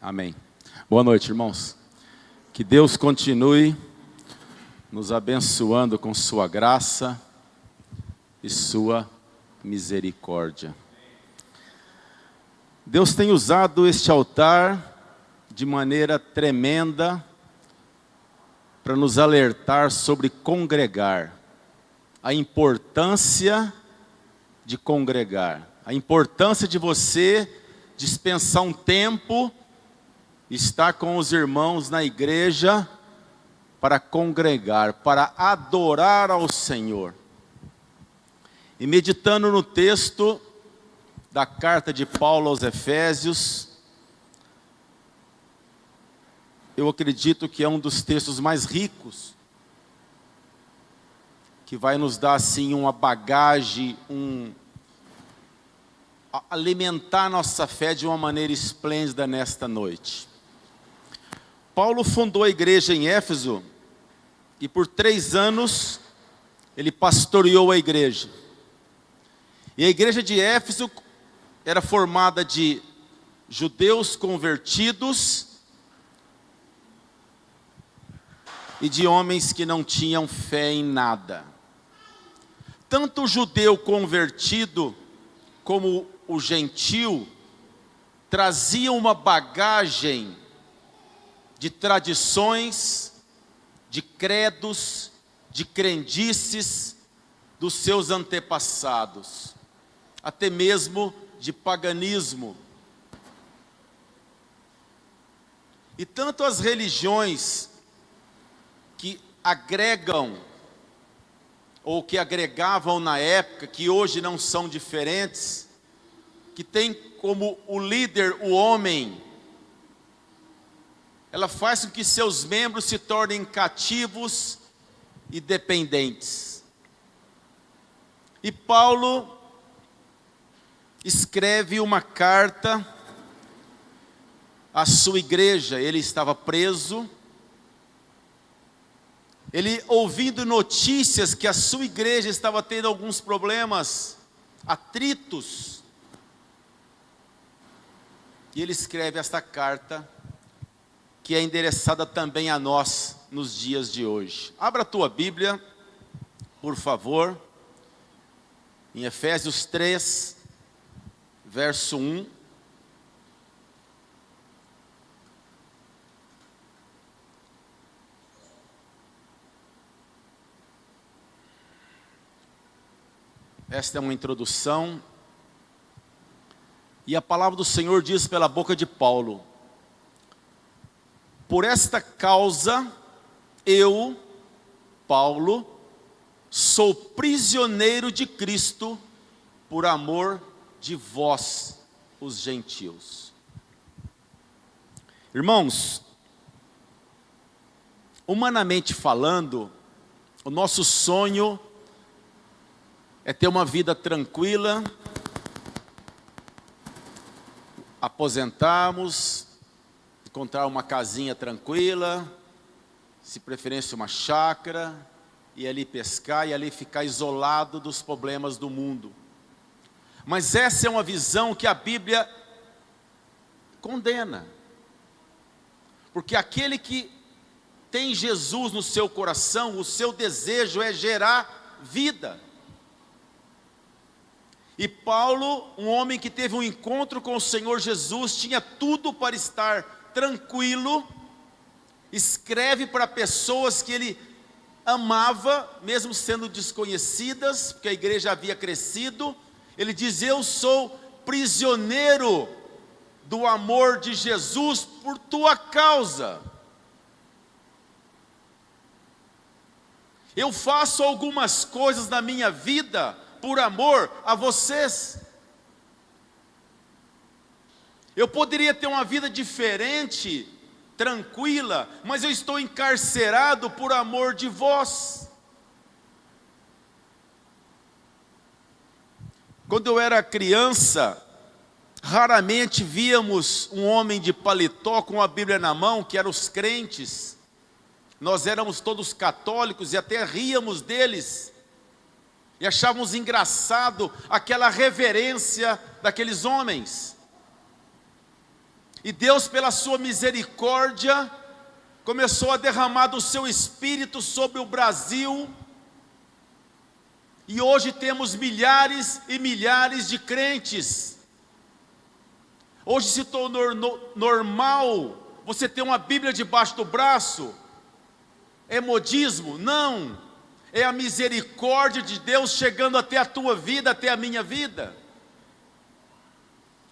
Amém. Boa noite, irmãos. Que Deus continue nos abençoando com sua graça e sua misericórdia. Deus tem usado este altar de maneira tremenda para nos alertar sobre congregar, a importância de congregar, a importância de você dispensar um tempo, estar com os irmãos na igreja para congregar, para adorar ao Senhor. E meditando no texto da carta de Paulo aos Efésios, eu acredito que é um dos textos mais ricos, que vai nos dar assim uma bagagem, alimentar nossa fé de uma maneira esplêndida nesta noite. Paulo fundou a igreja em Éfeso e por 3 anos ele pastoreou a igreja. E a igreja de Éfeso era formada de judeus convertidos e de homens que não tinham fé em nada. Tanto o judeu convertido como o gentil traziam uma bagagem de tradições, de credos, de crendices dos seus antepassados, até mesmo de paganismo. E tanto as religiões que agregam, ou que agregavam na época, que hoje não são diferentes, que tem como o líder o homem, ela faz com que seus membros se tornem cativos e dependentes. E Paulo escreve uma carta à sua igreja. Ele estava preso, ele ouvindo notícias que a sua igreja estava tendo alguns problemas, atritos, e ele escreve esta carta, que é endereçada também a nós nos dias de hoje. Abra a tua Bíblia, por favor, em Efésios 3, verso 1. Esta é uma introdução, e a palavra do Senhor diz pela boca de Paulo: por esta causa, eu, Paulo, sou prisioneiro de Cristo, por amor de vós, os gentios. Irmãos, humanamente falando, o nosso sonho é ter uma vida tranquila, aposentarmos, encontrar uma casinha tranquila, se preferência uma chácara, e ali pescar, e ali ficar isolado dos problemas do mundo. Mas essa é uma visão que a Bíblia condena. Porque aquele que tem Jesus no seu coração, o seu desejo é gerar vida. E Paulo, um homem que teve um encontro com o Senhor Jesus, tinha tudo para estar tranquilo, escreve para pessoas que ele amava, mesmo sendo desconhecidas, porque a igreja havia crescido. Ele diz: eu sou prisioneiro do amor de Jesus por tua causa. Eu faço algumas coisas na minha vida por amor a vocês. Eu poderia ter uma vida diferente, tranquila, mas eu estou encarcerado por amor de vós. Quando eu era criança, raramente víamos um homem de paletó com a Bíblia na mão, que eram os crentes. Nós éramos todos católicos e até ríamos deles. E achávamos engraçado aquela reverência daqueles homens. E Deus, pela sua misericórdia, começou a derramar do seu Espírito sobre o Brasil. E hoje temos milhares e milhares de crentes. Hoje se tornou normal você ter uma Bíblia debaixo do braço. É modismo? Não. É a misericórdia de Deus chegando até a tua vida, até a minha vida.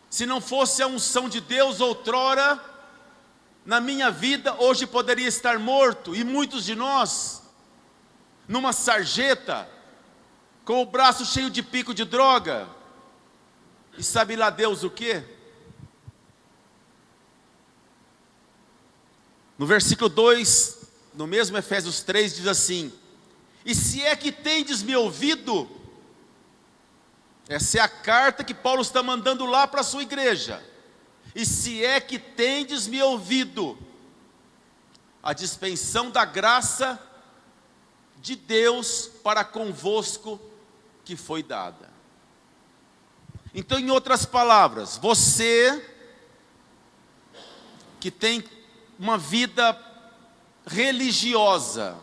Se não fosse a unção de Deus outrora, na minha vida, hoje poderia estar morto. E muitos de nós, numa sarjeta, com o braço cheio de pico de droga. E sabe lá Deus o quê? No versículo 2, no mesmo Efésios 3, diz assim: e se é que tendes me ouvido, essa é a carta que Paulo está mandando lá para a sua igreja. E se é que tendes me ouvido, a dispensão da graça de Deus para convosco que foi dada. Então, em outras palavras, você que tem uma vida religiosa,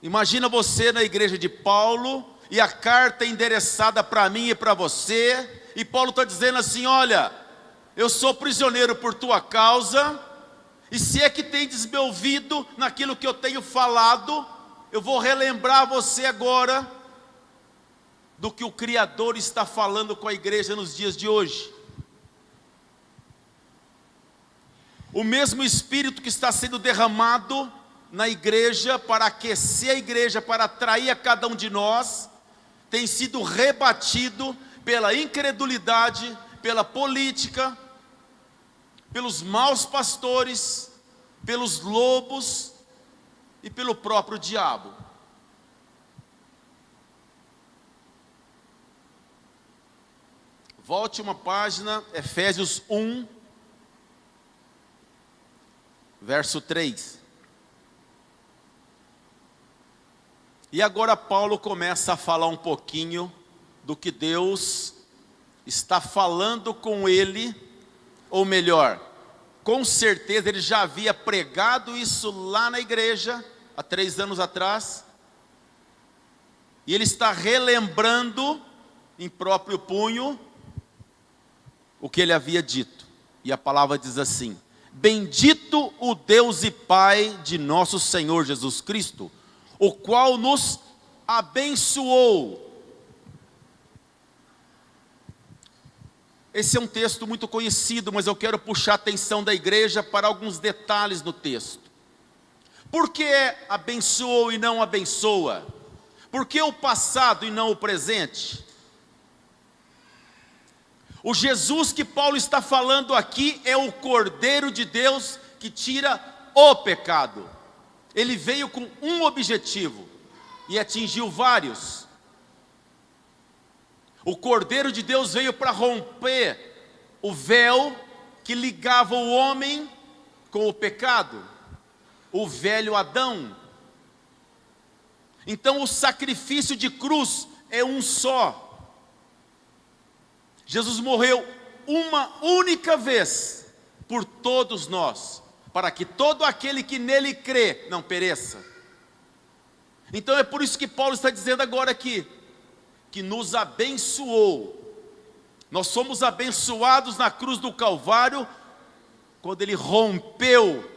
imagina você na igreja de Paulo, e a carta é endereçada para mim e para você, e Paulo está dizendo assim: olha, eu sou prisioneiro por tua causa, e se é que tendes me ouvido naquilo que eu tenho falado, eu vou relembrar você agora do que o Criador está falando com a igreja nos dias de hoje. O mesmo Espírito que está sendo derramado na igreja, para aquecer a igreja, para atrair a cada um de nós, tem sido rebatido pela incredulidade, pela política, pelos maus pastores, pelos lobos e pelo próprio diabo. Volte uma página, Efésios 1, verso 3. E agora Paulo começa a falar um pouquinho do que Deus está falando com ele, ou melhor, com certeza ele já havia pregado isso lá na igreja, há 3 anos atrás, e ele está relembrando em próprio punho o que ele havia dito. E a palavra diz assim: bendito o Deus e Pai de nosso Senhor Jesus Cristo, o qual nos abençoou. Esse é um texto muito conhecido, mas eu quero puxar a atenção da igreja para alguns detalhes no texto. Por que abençoou e não abençoa? Por que o passado e não o presente? O Jesus que Paulo está falando aqui é o Cordeiro de Deus que tira o pecado. Ele veio com um objetivo e atingiu vários. O Cordeiro de Deus veio para romper o véu que ligava o homem com o pecado, o velho Adão. Então o sacrifício de cruz é um só. Jesus morreu uma única vez por todos nós, para que todo aquele que nele crê não pereça. Então é por isso que Paulo está dizendo agora aqui, que nos abençoou. Nós somos abençoados na cruz do Calvário, quando ele rompeu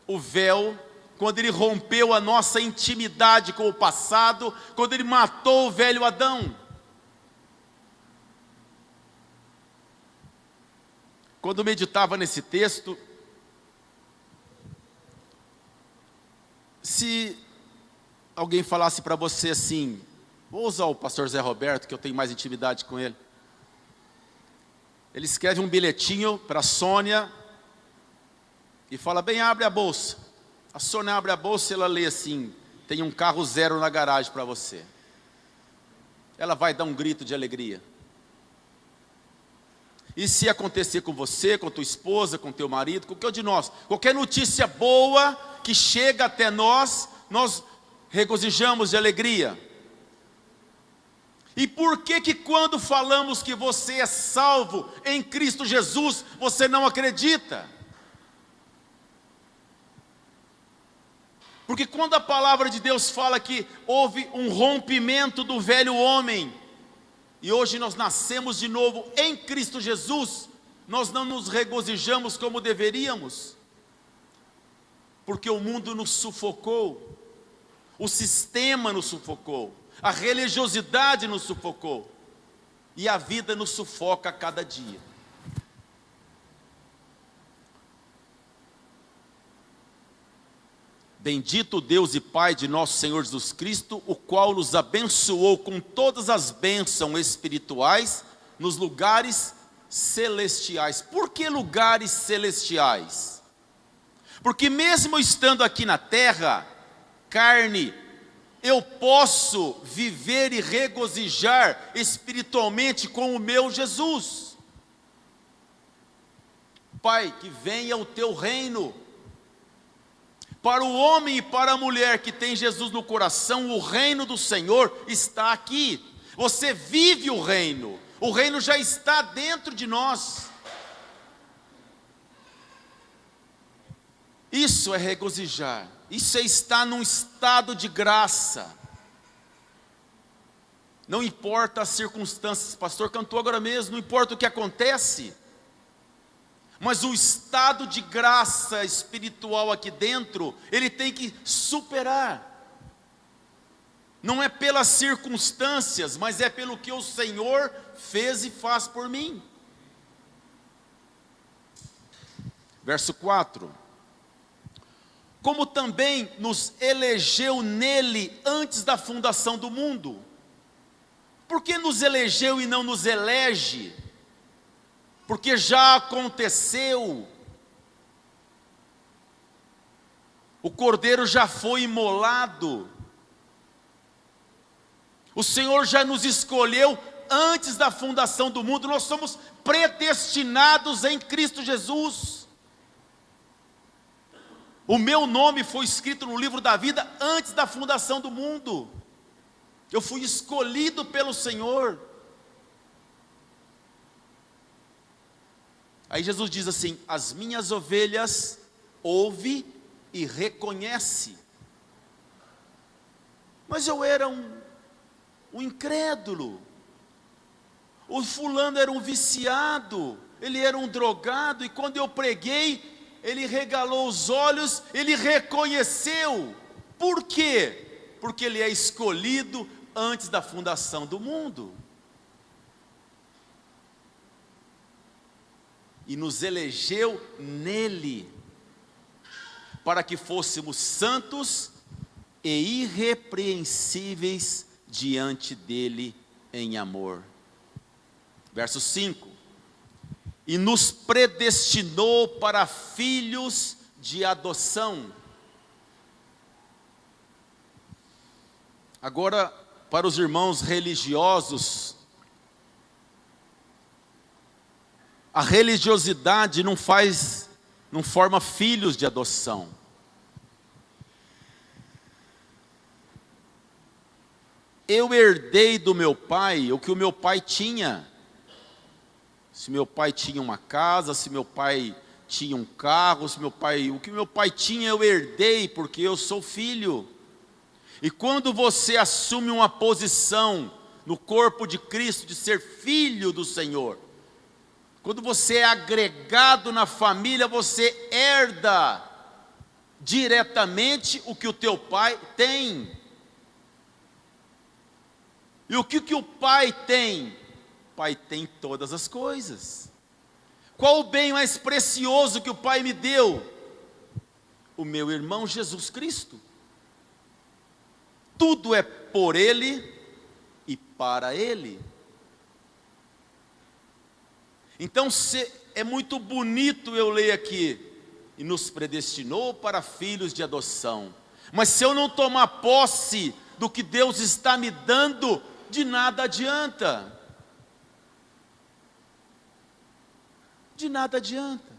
o véu, quando ele rompeu a nossa intimidade com o passado, quando ele matou o velho Adão. Quando meditava nesse texto, se alguém falasse para você assim, vou usar o pastor Zé Roberto, que eu tenho mais intimidade com ele. Ele escreve um bilhetinho para a Sônia e fala: bem, abre a bolsa. A Sônia abre a bolsa e ela lê assim: tem um carro zero na garagem para você. Ela vai dar um grito de alegria. E se acontecer com você, com tua esposa, com teu marido, com qualquer um de nós, qualquer notícia boa que chega até nós, nós regozijamos de alegria. E por que que quando falamos que você é salvo em Cristo Jesus, você não acredita? Porque quando a palavra de Deus fala que houve um rompimento do velho homem, e hoje nós nascemos de novo em Cristo Jesus, nós não nos regozijamos como deveríamos, porque o mundo nos sufocou, o sistema nos sufocou, a religiosidade nos sufocou, e a vida nos sufoca a cada dia. Bendito Deus e Pai de nosso Senhor Jesus Cristo, o qual nos abençoou com todas as bênçãos espirituais nos lugares celestiais. Por que lugares celestiais? Porque mesmo estando aqui na terra, carne, eu posso viver e regozijar espiritualmente com o meu Jesus. Pai, que venha o teu reino. Para o homem e para a mulher que tem Jesus no coração, o reino do Senhor está aqui. Você vive o reino já está dentro de nós. Isso é regozijar, isso é estar num estado de graça. Não importa as circunstâncias, o pastor cantou agora mesmo, não importa o que acontece, mas o estado de graça espiritual aqui dentro, ele tem que superar. Não é pelas circunstâncias, mas é pelo que o Senhor fez e faz por mim. Verso 4. Como também nos elegeu nele antes da fundação do mundo. Por que nos elegeu e não nos elege? Porque já aconteceu. O cordeiro já foi imolado. O Senhor já nos escolheu antes da fundação do mundo. Nós somos predestinados em Cristo Jesus. O meu nome foi escrito no livro da vida antes da fundação do mundo. Eu fui escolhido pelo Senhor. Aí Jesus diz assim: as minhas ovelhas ouve e reconhece. Mas eu era um incrédulo. O fulano era um viciado, ele era um drogado, e quando eu preguei, ele regalou os olhos, ele reconheceu. Por quê? Porque ele é escolhido antes da fundação do mundo. E nos elegeu nele, para que fôssemos santos e irrepreensíveis diante dele em amor. Verso 5. E nos predestinou para filhos de adoção. Agora, para os irmãos religiosos, a religiosidade não forma filhos de adoção. Eu herdei do meu pai o que o meu pai tinha. Se meu pai tinha uma casa, se meu pai tinha um carro, o que meu pai tinha eu herdei, porque eu sou filho. E quando você assume uma posição no corpo de Cristo, de ser filho do Senhor, quando você é agregado na família, você herda diretamente o que o teu pai tem. E o que o pai tem? O pai tem todas as coisas. Qual o bem mais precioso que o pai me deu? O meu irmão Jesus Cristo. Tudo é por ele e para ele. Então é muito bonito eu ler aqui, e nos predestinou para filhos de adoção. Mas se eu não tomar posse do que Deus está me dando, de nada adianta. De nada adianta.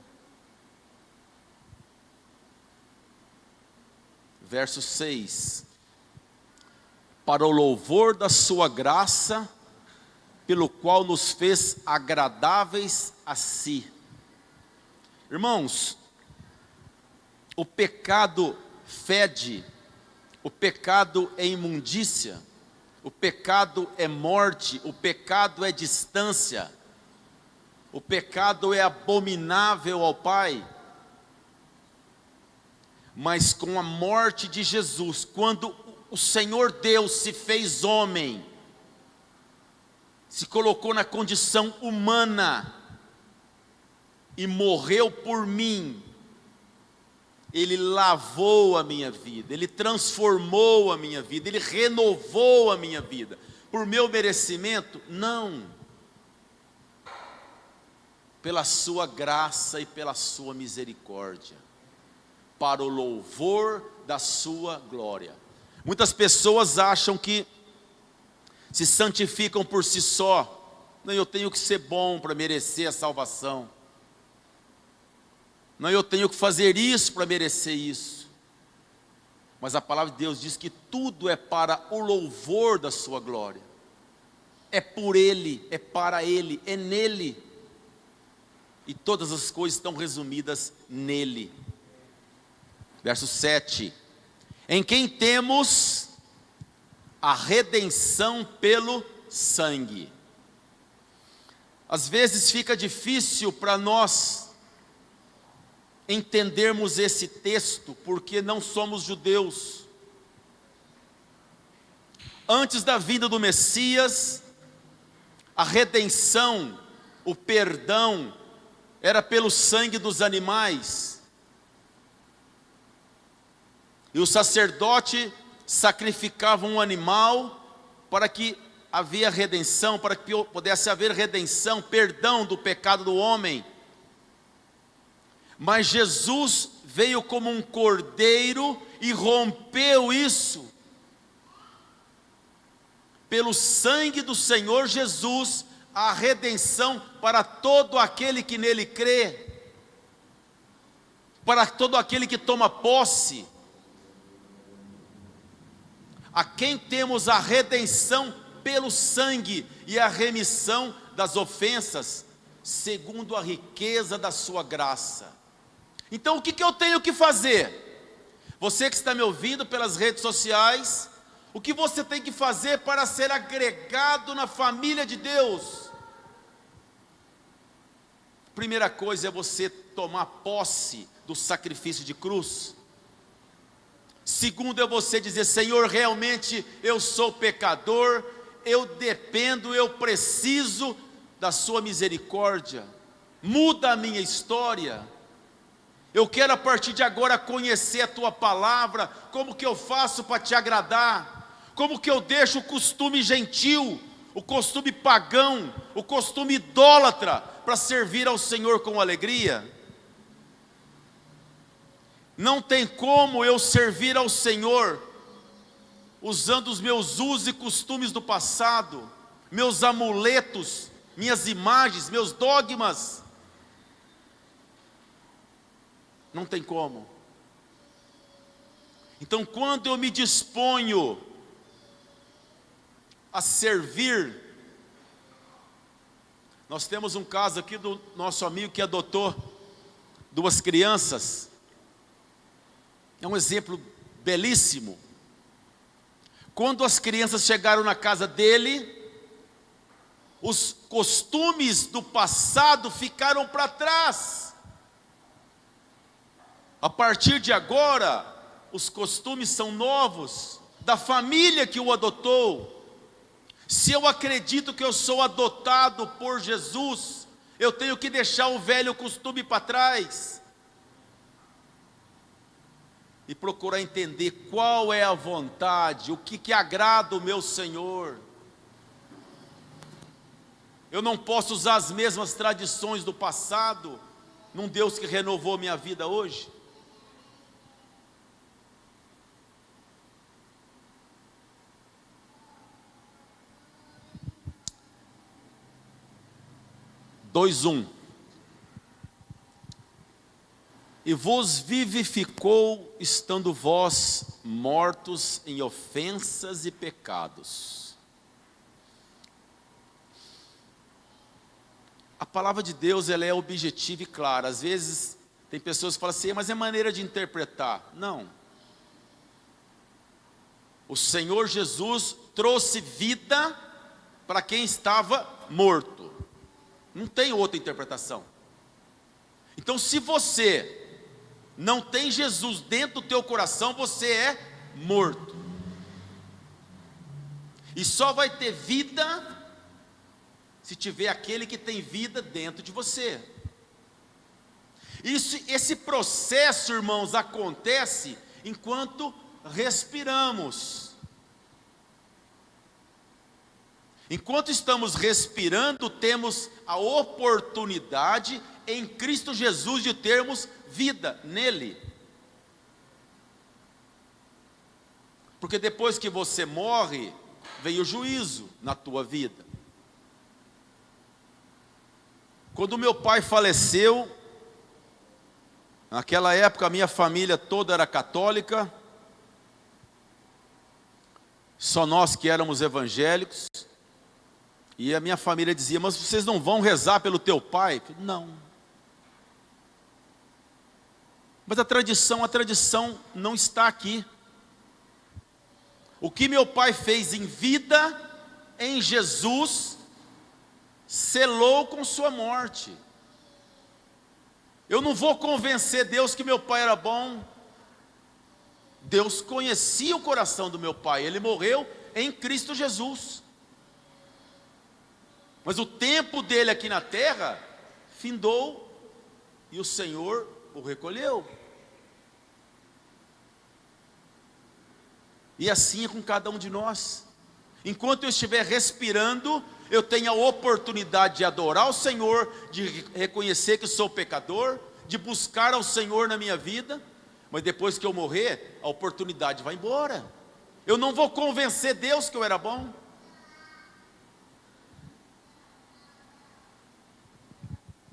Verso 6. Para o louvor da sua graça, pelo qual nos fez agradáveis a si. Irmãos, o pecado fede, o pecado é imundícia, o pecado é morte, o pecado é distância, o pecado é abominável ao Pai. Mas com a morte de Jesus, quando o Senhor Deus se fez homem, se colocou na condição humana e morreu por mim, Ele lavou a minha vida, Ele transformou a minha vida, Ele renovou a minha vida. Por meu merecimento? Não. Pela sua graça e pela sua misericórdia, para o louvor da sua glória. Muitas pessoas acham que se santificam por si só. Não, eu tenho que ser bom para merecer a salvação. Não, eu tenho que fazer isso para merecer isso. Mas a palavra de Deus diz que tudo é para o louvor da sua glória. É por Ele, é para Ele, é nele. E todas as coisas estão resumidas nele. Verso 7. Em quem temos a redenção pelo sangue. Às vezes fica difícil para nós entendermos esse texto, porque não somos judeus. Antes da vinda do Messias, a redenção, o perdão, era pelo sangue dos animais. E o sacerdote sacrificava um animal para que havia redenção, para que pudesse haver redenção, perdão do pecado do homem. Mas Jesus veio como um cordeiro e rompeu isso. Pelo sangue do Senhor Jesus, a redenção para todo aquele que nele crê, para todo aquele que toma posse. A quem temos a redenção pelo sangue e a remissão das ofensas, segundo a riqueza da sua graça. Então o que eu tenho que fazer? Você que está me ouvindo pelas redes sociais, o que você tem que fazer para ser agregado na família de Deus? Primeira coisa é você tomar posse do sacrifício de cruz. Segundo é você dizer: Senhor, realmente eu sou pecador, eu dependo, eu preciso da sua misericórdia. Muda a minha história. Eu quero a partir de agora conhecer a tua palavra. Como que eu faço para te agradar? Como que eu deixo o costume gentil, o costume pagão, o costume idólatra, para servir ao Senhor com alegria? Não tem como eu servir ao Senhor usando os meus usos e costumes do passado, meus amuletos, minhas imagens, meus dogmas. Não tem como. Então, quando eu me disponho a servir, nós temos um caso aqui do nosso amigo que adotou 2 crianças. É um exemplo belíssimo. Quando as crianças chegaram na casa dele, os costumes do passado ficaram para trás. A partir de agora, os costumes são novos, da família que o adotou. Se eu acredito que eu sou adotado por Jesus, eu tenho que deixar o velho costume para trás e procurar entender qual é a vontade, o que agrada o meu Senhor. Eu não posso usar as mesmas tradições do passado num Deus que renovou minha vida hoje. Dois, e vos vivificou, estando vós mortos em ofensas e pecados. A palavra de Deus, ela é objetiva e clara. Às vezes tem pessoas que falam assim, mas é maneira de interpretar. Não. O Senhor Jesus trouxe vida para quem estava morto. Não tem outra interpretação. Então, se você não tem Jesus dentro do teu coração, você é morto. E só vai ter vida se tiver aquele que tem vida dentro de você. Esse processo, irmãos, acontece enquanto respiramos. Enquanto estamos respirando, temos a oportunidade em Cristo Jesus de termos vida nele. Porque depois que você morre, vem o juízo na tua vida. Quando meu pai faleceu, naquela época a minha família toda era católica, só nós que éramos evangélicos, e a minha família dizia, mas vocês não vão rezar pelo teu pai? Eu falei, não. Mas a tradição não está aqui. O que meu pai fez em vida, em Jesus, selou com sua morte. Eu não vou convencer Deus que meu pai era bom. Deus conhecia o coração do meu pai. Ele morreu em Cristo Jesus. Mas o tempo dele aqui na terra findou e o Senhor o recolheu. E assim é com cada um de nós. Enquanto eu estiver respirando, eu tenho a oportunidade de adorar o Senhor, de reconhecer que sou pecador, de buscar ao Senhor na minha vida. Mas depois que eu morrer, a oportunidade vai embora. Eu não vou convencer Deus que eu era bom.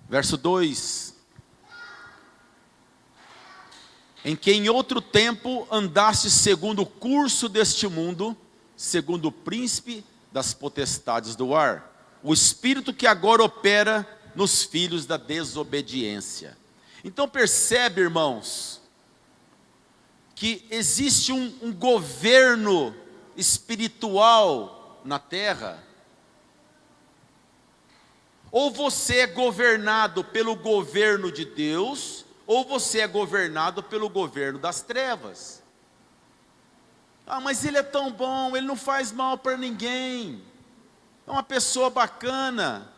Verso 2: em que em outro tempo andaste segundo o curso deste mundo, segundo o príncipe das potestades do ar, o espírito que agora opera nos filhos da desobediência. Então percebe, irmãos, que existe um governo espiritual na terra. Ou você é governado pelo governo de Deus, ou você é governado pelo governo das trevas. Ah, mas ele é tão bom, ele não faz mal para ninguém, é uma pessoa bacana.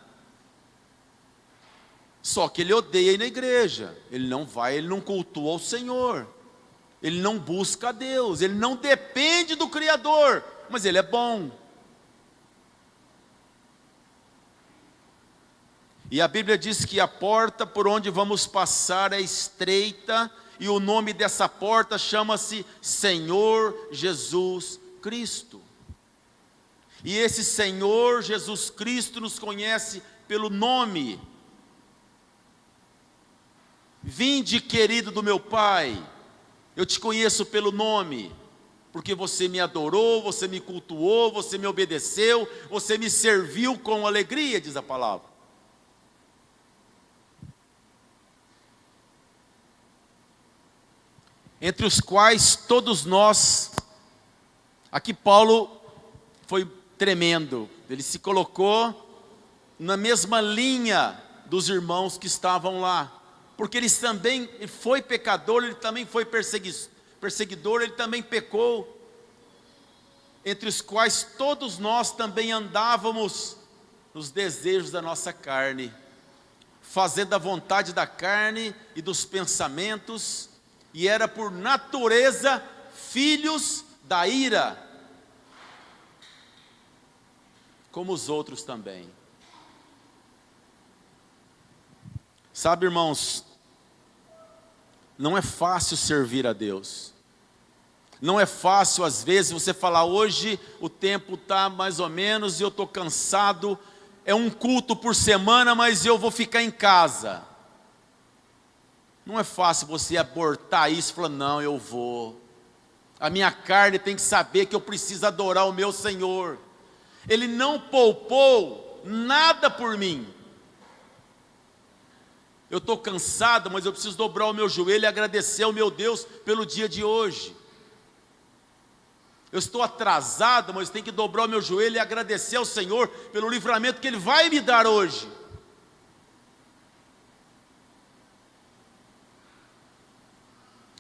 Só que ele odeia ir na igreja, ele não vai, ele não cultua o Senhor, ele não busca a Deus, ele não depende do Criador, mas ele é bom. E a Bíblia diz que a porta por onde vamos passar é estreita, e o nome dessa porta chama-se Senhor Jesus Cristo. E esse Senhor Jesus Cristo nos conhece pelo nome. Vinde, querido do meu Pai, eu te conheço pelo nome, porque você me adorou, você me cultuou, você me obedeceu, você me serviu com alegria, diz a palavra. Entre os quais todos nós, aqui Paulo foi tremendo, ele se colocou na mesma linha dos irmãos que estavam lá, porque ele também foi pecador, ele também foi perseguidor, ele também pecou, entre os quais todos nós também andávamos nos desejos da nossa carne, fazendo a vontade da carne e dos pensamentos, e era por natureza filhos da ira, como os outros também. Sabe, irmãos, não é fácil servir a Deus. Não é fácil, às vezes, você falar, hoje o tempo está mais ou menos e eu estou cansado, é um culto por semana, mas eu vou ficar em casa. Não é fácil você abortar isso e falar, não, eu vou. A minha carne tem que saber que eu preciso adorar o meu Senhor. Ele não poupou nada por mim. Eu estou cansado, mas eu preciso dobrar o meu joelho e agradecer ao meu Deus pelo dia de hoje. Eu estou atrasado, mas tenho que dobrar o meu joelho e agradecer ao Senhor pelo livramento que Ele vai me dar hoje.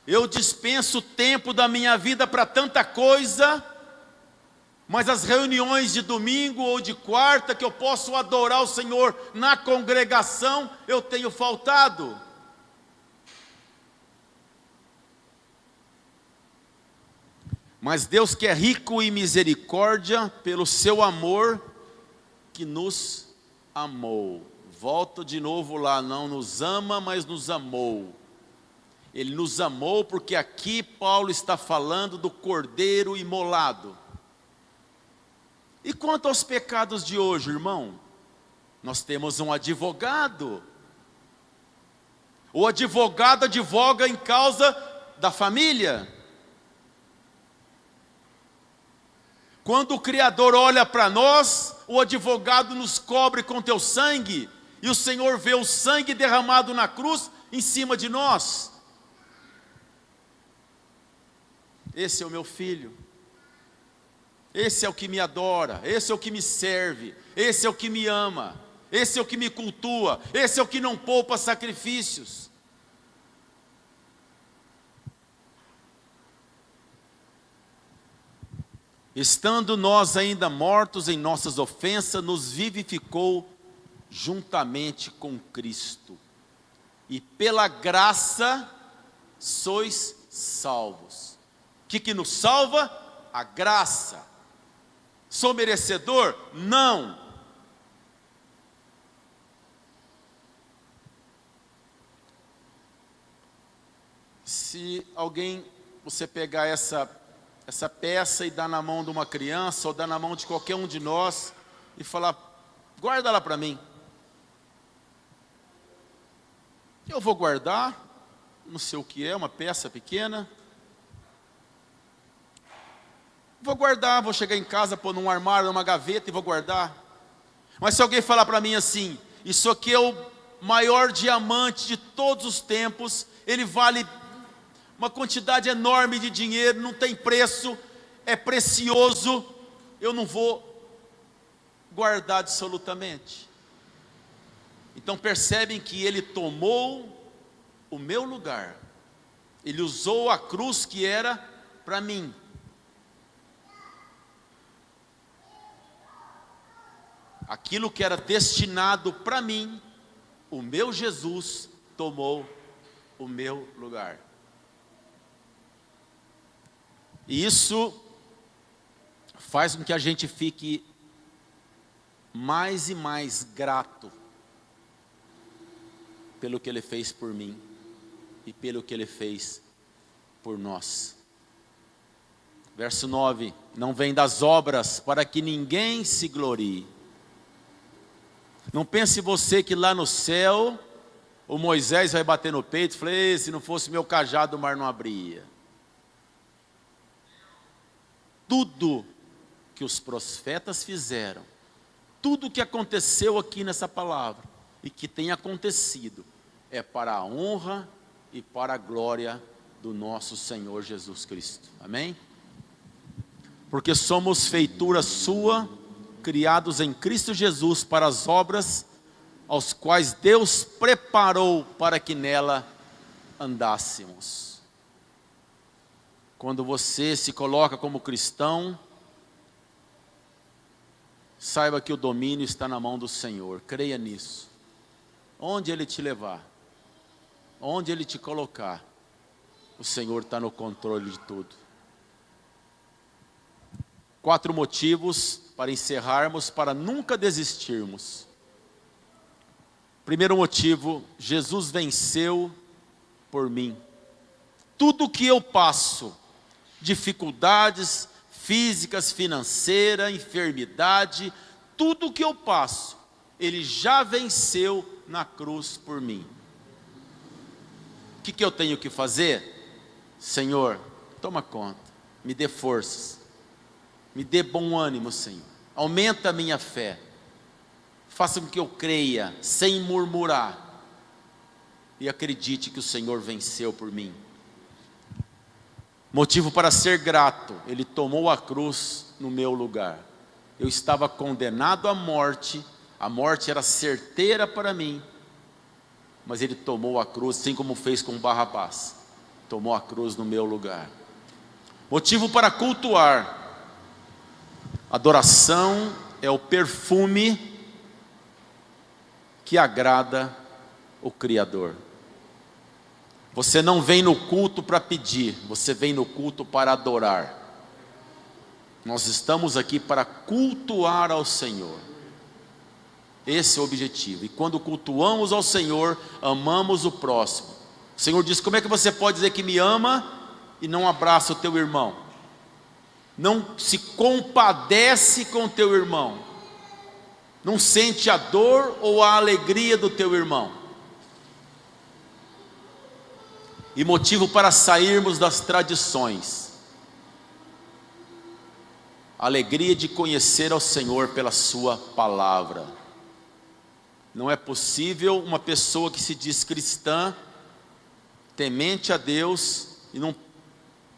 Eu dispenso o tempo da minha vida para tanta coisa, mas as reuniões de domingo ou de quarta que eu posso adorar o Senhor na congregação, eu tenho faltado. Mas Deus, que é rico em misericórdia, pelo seu amor que nos amou. Volto de novo lá, não nos ama, mas nos amou. Ele nos amou porque aqui Paulo está falando do cordeiro imolado. E quanto aos pecados de hoje, irmão? Nós temos um advogado. O advogado advoga em causa da família. Quando o Criador olha para nós, o advogado nos cobre com teu sangue, e o Senhor vê o sangue derramado na cruz em cima de nós. Esse é o meu filho. Esse é o que me adora, esse é o que me serve, esse é o que me ama, esse é o que me cultua, esse é o que não poupa sacrifícios. Estando nós ainda mortos em nossas ofensas, nos vivificou juntamente com Cristo. E pela graça sois salvos. O que nos salva? A graça. Sou merecedor? Não. Se alguém, você pegar essa peça e dar na mão de uma criança, ou dar na mão de qualquer um de nós, e falar, guarda lá para mim. Eu vou guardar, não sei o que é, uma peça pequena. Vou guardar, vou chegar em casa, pôr num armário, numa gaveta e vou guardar. Mas se alguém falar para mim assim, isso aqui é o maior diamante de todos os tempos, ele vale uma quantidade enorme de dinheiro, não tem preço, é precioso, eu não vou guardar absolutamente. Então percebem que ele tomou o meu lugar, ele usou a cruz que era para mim. Aquilo que era destinado para mim, o meu Jesus tomou o meu lugar. E isso faz com que a gente fique mais e mais grato pelo que Ele fez por mim e pelo que Ele fez por nós. Verso 9, não vem das obras para que ninguém se glorie. Não pense você que lá no céu, o Moisés vai bater no peito e falar, se não fosse meu cajado o mar não abria. Tudo que os profetas fizeram, tudo que aconteceu aqui nessa palavra, e que tem acontecido, é para a honra e para a glória do nosso Senhor Jesus Cristo. Amém? Porque somos feitura sua, criados em Cristo Jesus para as obras aos quais Deus preparou para que nela andássemos. Quando você se coloca como cristão, saiba que o domínio está na mão do Senhor, creia nisso. Onde Ele te levar, onde Ele te colocar, o Senhor está no controle de tudo. 4 motivos para encerrarmos, para nunca desistirmos. Primeiro motivo, Jesus venceu por mim. Tudo que eu passo, dificuldades físicas, financeiras, enfermidade, tudo que eu passo, Ele já venceu na cruz por mim. O que eu tenho que fazer? Senhor, toma conta, me dê forças, me dê bom ânimo, Senhor, aumenta a minha fé, faça com que eu creia, sem murmurar, e acredite que o Senhor venceu por mim. Motivo para ser grato, Ele tomou a cruz no meu lugar. Eu estava condenado à morte, a morte era certeira para mim, mas Ele tomou a cruz, assim como fez com Barrabás, tomou a cruz no meu lugar. Motivo para cultuar, adoração é o perfume que agrada o Criador. Você não vem no culto para pedir, você vem no culto para adorar. Nós estamos aqui para cultuar ao Senhor. Esse é o objetivo. E quando cultuamos ao Senhor, amamos o próximo. O Senhor diz: como é que você pode dizer que me ama e não abraça o teu irmão? Não se compadece com o teu irmão, não sente a dor ou a alegria do teu irmão. E motivo para sairmos das tradições, alegria de conhecer ao Senhor pela sua palavra. Não é possível uma pessoa que se diz cristã, temente a Deus, e não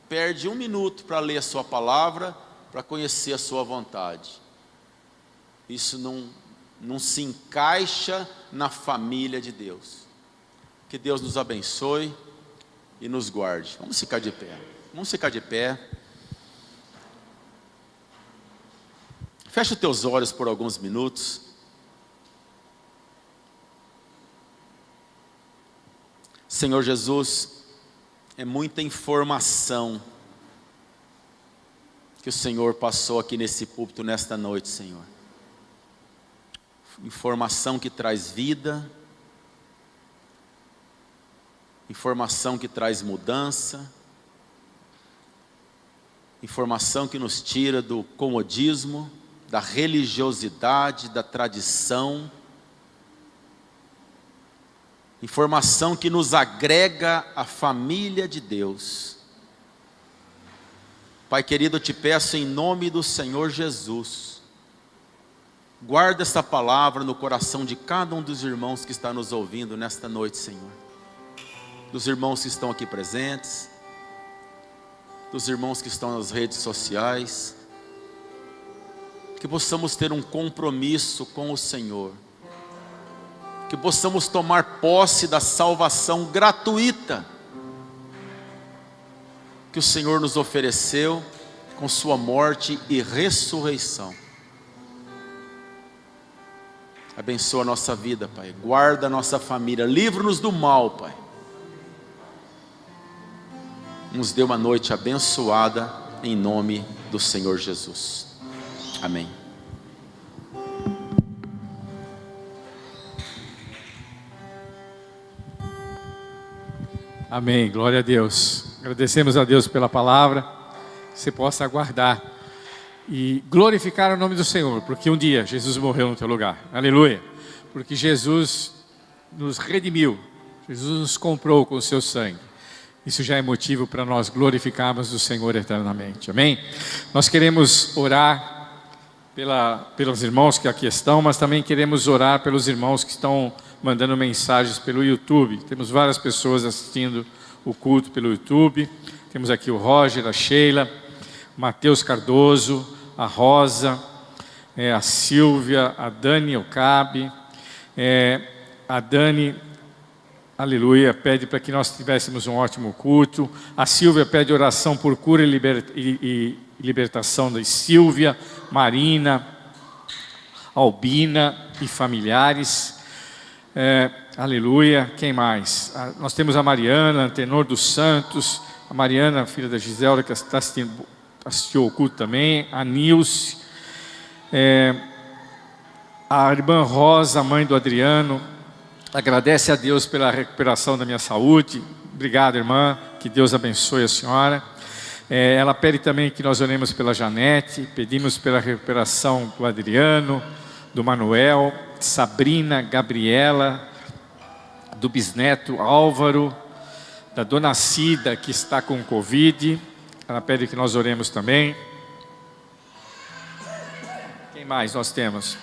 perde um minuto para ler a sua palavra, para conhecer a sua vontade. Isso não se encaixa na família de Deus. Que Deus nos abençoe e nos guarde. Vamos ficar de pé. Vamos ficar de pé. Fecha os teus olhos por alguns minutos. Senhor Jesus, é muita informação que o Senhor passou aqui nesse púlpito nesta noite, Senhor. Informação que traz vida, informação que traz mudança, informação que nos tira do comodismo, da religiosidade, da tradição, informação que nos agrega à família de Deus. Pai querido, eu te peço em nome do Senhor Jesus, guarda esta palavra no coração de cada um dos irmãos que está nos ouvindo nesta noite, Senhor. Dos irmãos que estão aqui presentes, dos irmãos que estão nas redes sociais, que possamos ter um compromisso com o Senhor, que possamos tomar posse da salvação gratuita que o Senhor nos ofereceu com sua morte e ressurreição. Abençoa a nossa vida, Pai, guarda a nossa família, livra-nos do mal, Pai. Nos dê uma noite abençoada em nome do Senhor Jesus. Amém. Amém, glória a Deus. Agradecemos a Deus pela palavra, que você possa guardar e glorificar o nome do Senhor, porque um dia Jesus morreu no teu lugar, aleluia, porque Jesus nos redimiu, Jesus nos comprou com o seu sangue. Isso já é motivo para nós glorificarmos o Senhor eternamente, amém? Nós queremos orar pelos irmãos que aqui estão, mas também queremos orar pelos irmãos que estão mandando mensagens pelo YouTube. Temos várias pessoas assistindo o culto pelo YouTube. Temos aqui o Roger, a Sheila, Matheus Cardoso, a Rosa, a Silvia, a Dani Ocabe, a Dani, aleluia, pede para que nós tivéssemos um ótimo culto. A Silvia pede oração por cura e libertação da Silvia, Marina, Albina e familiares. Aleluia, quem mais? Nós temos a Mariana, Tenor dos Santos, a Mariana, filha da Giselda, que está assistiu ao culto também, a Nilce, a irmã Rosa, mãe do Adriano, agradece a Deus pela recuperação da minha saúde. Obrigado, irmã, que Deus abençoe a senhora. Ela pede também que nós oremos pela Janete, pedimos pela recuperação do Adriano, do Manuel, Sabrina, Gabriela, do bisneto Álvaro, da dona Cida, que está com Covid. Ela pede que nós oremos também. Quem mais nós temos?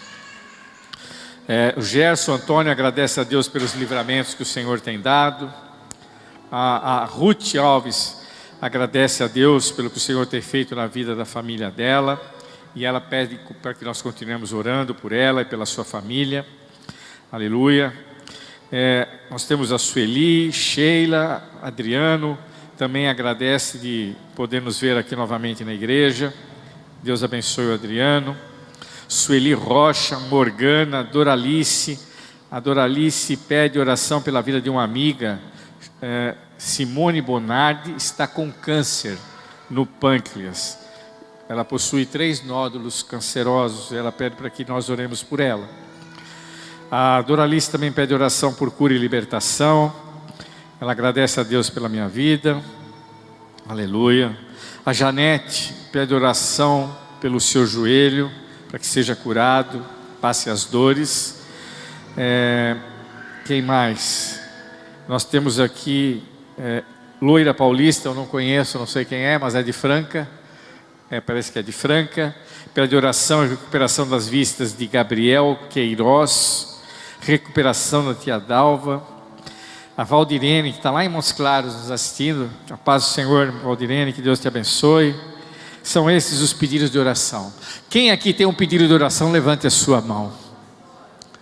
O Gerson Antônio agradece a Deus pelos livramentos que o Senhor tem dado. A Ruth Alves agradece a Deus pelo que o Senhor tem feito na vida da família dela. E ela pede para que nós continuemos orando por ela e pela sua família. Aleluia. Nós temos a Sueli, Sheila, Adriano. Também agradece de poder nos ver aqui novamente na igreja. Deus abençoe o Adriano. Sueli Rocha, Morgana, Doralice. A Doralice pede oração pela vida de uma amiga, Simone Bonardi, está com câncer no pâncreas. Ela possui 3 nódulos cancerosos. Ela pede para que nós oremos por ela. A Doralice também pede oração por cura e libertação. Ela agradece a Deus pela minha vida. Aleluia. A Janete pede oração pelo seu joelho, para que seja curado, passe as dores. Quem mais? Nós temos aqui Loira Paulista, eu não conheço, não sei quem é, mas é de Franca. Parece que é de Franca. Pede oração e recuperação das vistas de Gabriel Queiroz. Recuperação da tia Dalva. A Valdirene, que está lá em Montes Claros nos assistindo. A paz do Senhor, Valdirene, que Deus te abençoe. São esses os pedidos de oração. Quem aqui tem um pedido de oração, levante a sua mão.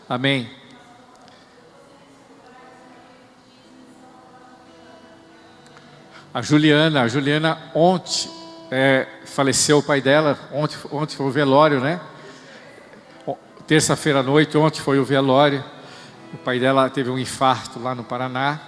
Amém. A Juliana ontem faleceu o pai dela. Ontem foi o velório, né? Terça-feira à noite, ontem foi o velório. O pai dela teve um infarto lá no Paraná.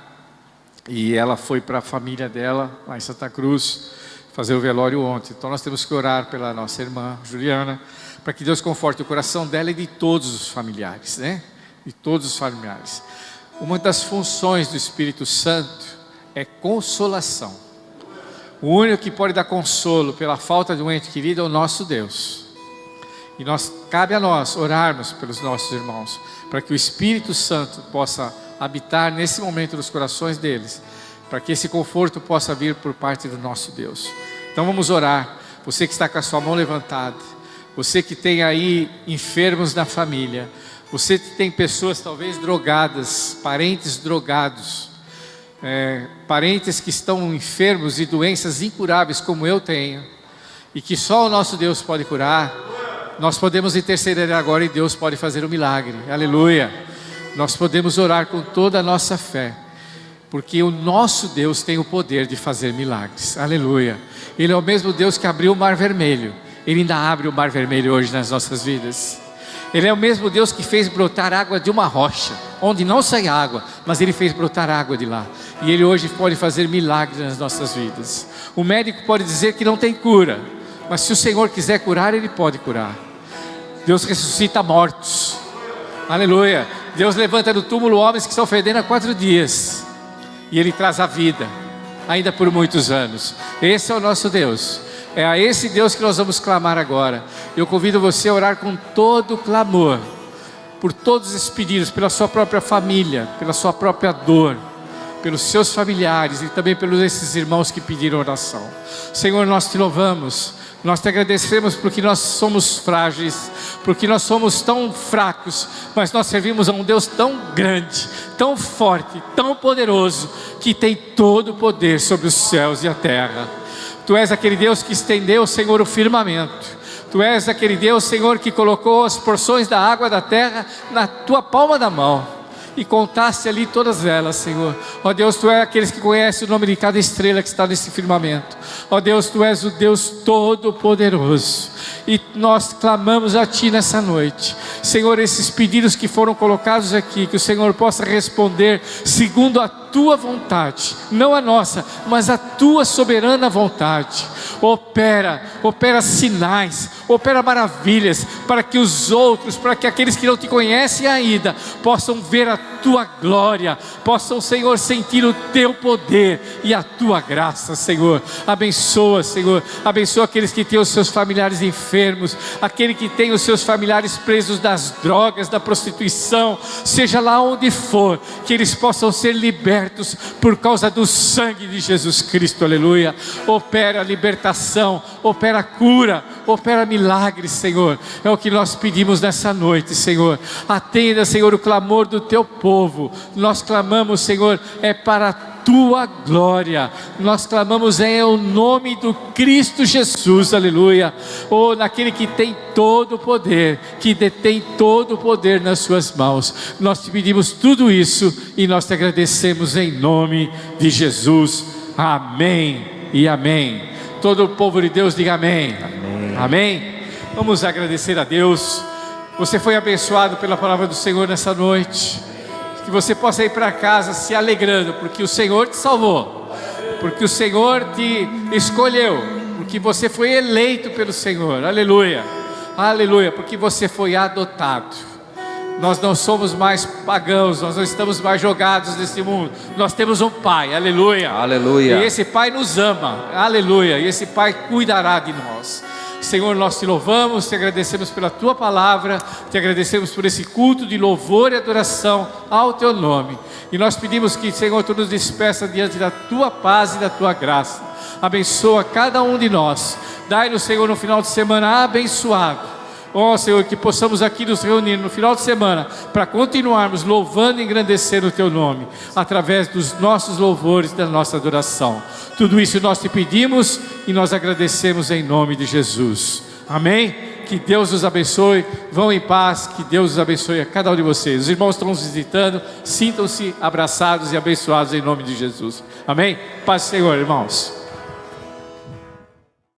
E ela foi para a família dela, lá em Santa Cruz, fazer o velório ontem. Então nós temos que orar pela nossa irmã Juliana, para que Deus conforte o coração dela e de todos os familiares, né? De todos os familiares. Uma das funções do Espírito Santo é consolação. O único que pode dar consolo pela falta de um ente querido é o nosso Deus. E cabe a nós orarmos pelos nossos irmãos, para que o Espírito Santo possa habitar nesse momento nos corações deles, para que esse conforto possa vir por parte do nosso Deus. Então vamos orar. Você que está com a sua mão levantada, você que tem aí enfermos na família, você que tem pessoas talvez drogadas, parentes drogados, parentes que estão enfermos e doenças incuráveis como eu tenho, e que só o nosso Deus pode curar. Nós podemos interceder agora e Deus pode fazer um milagre. Aleluia. Nós podemos orar com toda a nossa fé, porque o nosso Deus tem o poder de fazer milagres. Aleluia. Ele é o mesmo Deus que abriu o mar vermelho. Ele ainda abre o mar vermelho hoje nas nossas vidas. Ele é o mesmo Deus que fez brotar água de uma rocha, onde não sai água, mas Ele fez brotar água de lá. E Ele hoje pode fazer milagres nas nossas vidas. O médico pode dizer que não tem cura, mas se o Senhor quiser curar, Ele pode curar. Deus ressuscita mortos. Aleluia. Deus levanta do túmulo homens que estão fedendo há 4 dias. E Ele traz a vida, ainda por muitos anos. Esse é o nosso Deus. É a esse Deus que nós vamos clamar agora. Eu convido você a orar com todo clamor, por todos esses pedidos, pela sua própria família, pela sua própria dor, pelos seus familiares e também pelos esses irmãos que pediram oração. Senhor, nós te louvamos, nós te agradecemos porque nós somos frágeis, porque nós somos tão fracos, mas nós servimos a um Deus tão grande, tão forte, tão poderoso, que tem todo o poder sobre os céus e a terra. Tu és aquele Deus que estendeu, Senhor, o firmamento. Tu és aquele Deus, Senhor, que colocou as porções da água da terra na tua palma da mão e contaste ali todas elas, Senhor. Ó Deus, Tu és aqueles que conhecem o nome de cada estrela que está nesse firmamento. Ó Deus, Tu és o Deus Todo-Poderoso. E nós clamamos a Ti nessa noite, Senhor, esses pedidos que foram colocados aqui, que o Senhor possa responder segundo a Tua vontade, não a nossa, mas a Tua soberana vontade. Opera sinais, opera maravilhas, para que os outros, para que aqueles que não Te conhecem ainda, possam ver a Tua glória, possam, Senhor, sentir o Teu poder e a Tua graça, Senhor. Abençoa, Senhor, abençoa aqueles que têm os seus familiares enfermos, aquele que tem os seus familiares presos das drogas, da prostituição, seja lá onde for, que eles possam ser libertos por causa do sangue de Jesus Cristo. Aleluia. Opera libertação, opera cura, opera milagres, Senhor. É o que nós pedimos nessa noite, Senhor. Atenda, Senhor, o clamor do teu povo. Nós clamamos, Senhor, é para a tua glória. Nós clamamos em o nome do Cristo Jesus, aleluia. Oh, naquele que tem todo o poder, que detém todo o poder nas suas mãos. Nós te pedimos tudo isso e nós te agradecemos em nome de Jesus. Amém e amém. Todo o povo de Deus diga amém. Amém. Amém. Vamos agradecer a Deus. Você foi abençoado pela palavra do Senhor nessa noite. Que você possa ir para casa se alegrando, porque o Senhor te salvou, porque o Senhor te escolheu, porque você foi eleito pelo Senhor, aleluia, aleluia, porque você foi adotado. Nós não somos mais pagãos, nós não estamos mais jogados nesse mundo, nós temos um Pai, aleluia, Aleluia. e esse Pai nos ama, aleluia, e esse Pai cuidará de nós. Senhor, nós te louvamos, te agradecemos pela tua palavra, te agradecemos por esse culto de louvor e adoração ao teu nome. E nós pedimos que, Senhor, tu nos despeça diante da tua paz e da tua graça. Abençoa cada um de nós. Dai-nos, Senhor, no final de semana abençoado. Ó Senhor, que possamos aqui nos reunir no final de semana para continuarmos louvando e engrandecendo o teu nome através dos nossos louvores, da nossa adoração. Tudo isso nós te pedimos e nós agradecemos em nome de Jesus. Amém? Que Deus os abençoe. Vão em paz. Que Deus os abençoe a cada um de vocês. Os irmãos estão nos visitando. Sintam-se abraçados e abençoados em nome de Jesus. Amém? Paz do Senhor, irmãos.